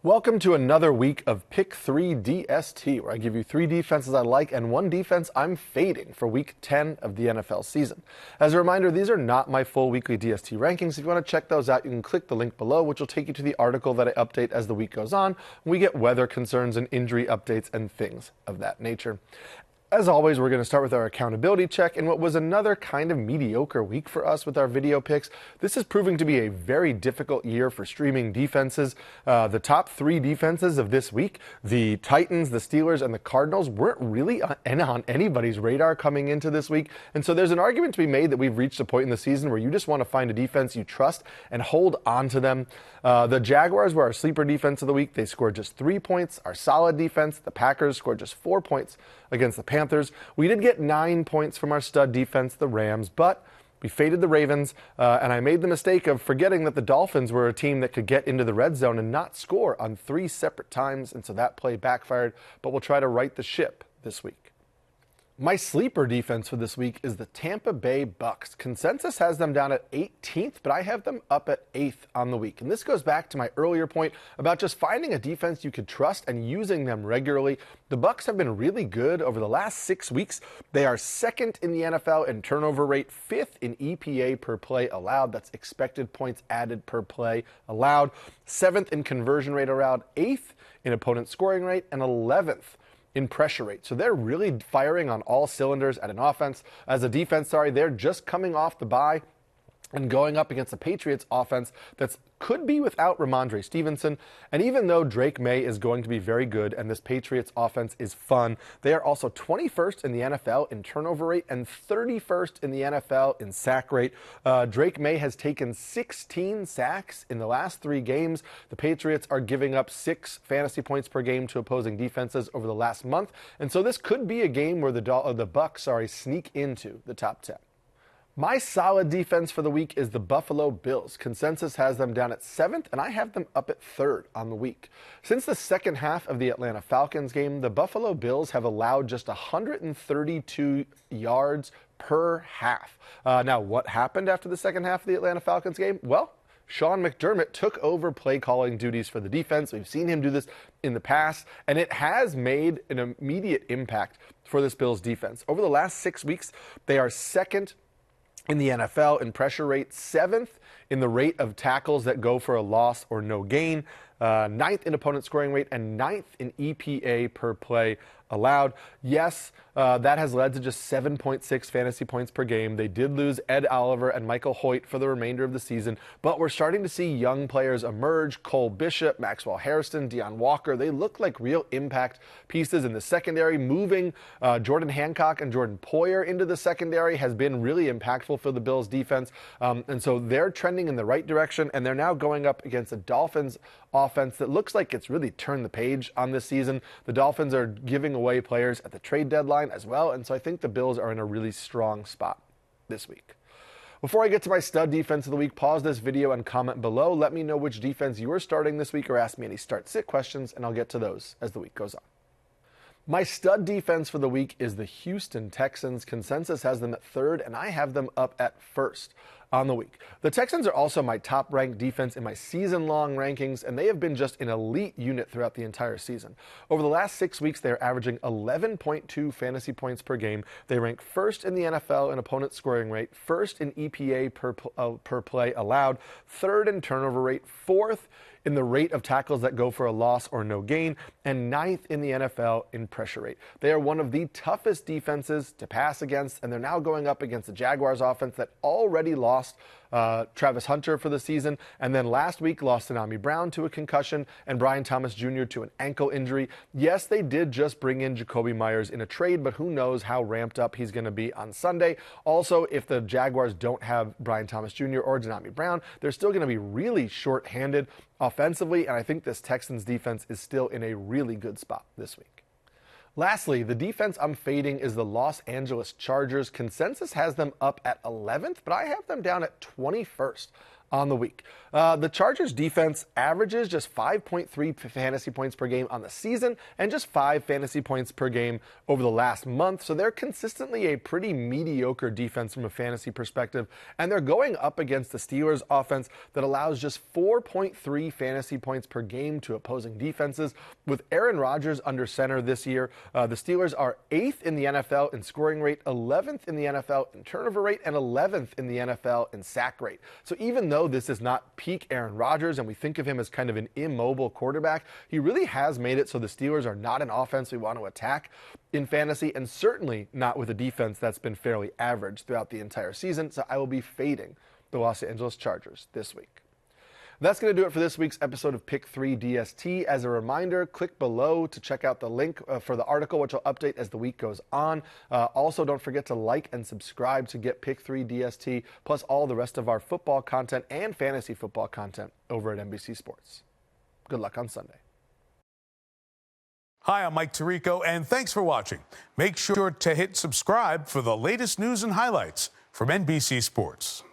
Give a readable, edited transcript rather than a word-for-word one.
Welcome to another week of Pick 3 DST, where I give you 3 defenses I like and 1 defense I'm fading for Week 10 of the NFL season. As a reminder, these are not my full weekly DST rankings. If you want to check those out, you can click the link below, which will take you to the article that I update as the week goes on. We get weather concerns and injury updates and things of that nature. As always, we're going to start with our accountability check in what was another kind of mediocre week for us with our video picks. This is proving to be a very difficult year for streaming defenses. The top 3 defenses of this week, the Titans, the Steelers, and the Cardinals, weren't really on anybody's radar coming into this week. And so there's an argument to be made that we've reached a point in the season where you just want to find a defense you trust and hold on to them. The Jaguars were our sleeper defense of the week. They scored just 3 points. Our solid defense, the Packers, scored just 4 points against the Panthers. We did get 9 points from our stud defense, the Rams, but we faded the Ravens, and I made the mistake of forgetting that the Dolphins were a team that could get into the red zone and not score on 3 separate times, and so that play backfired, but we'll try to right the ship this week. My sleeper defense for this week is the Tampa Bay Bucks. Consensus has them down at 18th, but I have them up at 8th on the week. And this goes back to my earlier point about just finding a defense you could trust and using them regularly. The Bucks have been really good over the last 6 weeks. They are 2nd in the NFL in turnover rate, 5th in EPA per play allowed. That's expected points added per play allowed. 7th in conversion rate allowed, 8th in opponent scoring rate, and 11th in pressure rate. So they're really firing on all cylinders at an offense. As a defense, they're just coming off the bye and going up against the Patriots offense that could be without Ramondre Stevenson. And even though Drake May is going to be very good and this Patriots offense is fun, they are also 21st in the NFL in turnover rate and 31st in the NFL in sack rate. Drake May has taken 16 sacks in the last 3 games. The Patriots are giving up 6 fantasy points per game to opposing defenses over the last month. And so this could be a game where the Bucks sneak into the top 10. My solid defense for the week is the Buffalo Bills. Consensus has them down at 7th, and I have them up at 3rd on the week. Since the second half of the Atlanta Falcons game, the Buffalo Bills have allowed just 132 yards per half. Now, what happened after the second half of the Atlanta Falcons game? Well, Sean McDermott took over play calling duties for the defense. We've seen him do this in the past, and it has made an immediate impact for this Bills defense. Over the last 6 weeks, they are 2nd in the NFL in pressure rate, 7th in the rate of tackles that go for a loss or no gain, 9th in opponent scoring rate, and 9th in EPA per play allowed. Yes, that has led to just 7.6 fantasy points per game. They did lose Ed Oliver and Michael Hoyt for the remainder of the season, but we're starting to see young players emerge. Cole Bishop, Maxwell Hairston, Deion Walker, they look like real impact pieces in the secondary. Moving Jordan Hancock and Jordan Poyer into the secondary has been really impactful for the Bills defense, and so they're trending in the right direction, and they're now going up against a Dolphins offense that looks like it's really turned the page on this season. The Dolphins are giving away players at the trade deadline as well, and so I think the Bills are in a really strong spot this week. Before I get to my stud defense of the week, pause this video and comment below. Let me know which defense you are starting this week or ask me any start-sit questions, and I'll get to those as the week goes on. My stud defense for the week is the Houston Texans. Consensus has them at 3rd, and I have them up at 1st on the week. The Texans are also my top-ranked defense in my season-long rankings, and they have been just an elite unit throughout the entire season. Over the last 6 weeks, they are averaging 11.2 fantasy points per game. They rank 1st in the NFL in opponent scoring rate, 1st in EPA per play allowed, 3rd in turnover rate, 4th in the rate of tackles that go for a loss or no gain, and 9th in the NFL in pressure rate. They are one of the toughest defenses to pass against, and they're now going up against the Jaguars offense that already lost Travis Hunter for the season, and then last week lost Anami Brown to a concussion and Brian Thomas Jr. to an ankle injury. Yes, they did just bring in Jacoby Myers in a trade, but who knows how ramped up he's going to be on Sunday. Also, if the Jaguars don't have Brian Thomas Jr. or Anami Brown, they're still going to be really short-handed offensively, and I think this Texans defense is still in a really good spot this week. Lastly, the defense I'm fading is the Los Angeles Chargers. Consensus has them up at 11th, but I have them down at 21st on the week. The Chargers defense averages just 5.3 fantasy points per game on the season and just 5 fantasy points per game over the last month. So they're consistently a pretty mediocre defense from a fantasy perspective. And they're going up against the Steelers offense that allows just 4.3 fantasy points per game to opposing defenses. With Aaron Rodgers under center this year, the Steelers are 8th in the NFL in scoring rate, 11th in the NFL in turnover rate, and 11th in the NFL in sack rate. So even though this is not peak Aaron Rodgers and we think of him as kind of an immobile quarterback, he really has made it so the Steelers are not an offense we want to attack in fantasy, and certainly not with a defense that's been fairly average throughout the entire season. So I will be fading the Los Angeles Chargers this week. That's going to do it for this week's episode of Pick 3 DST. As a reminder, click below to check out the link for the article, which I'll update as the week goes on. Also, don't forget to like and subscribe to get Pick 3 DST, plus all the rest of our football content and fantasy football content over at NBC Sports. Good luck on Sunday. Hi, I'm Mike Tirico, and thanks for watching. Make sure to hit subscribe for the latest news and highlights from NBC Sports.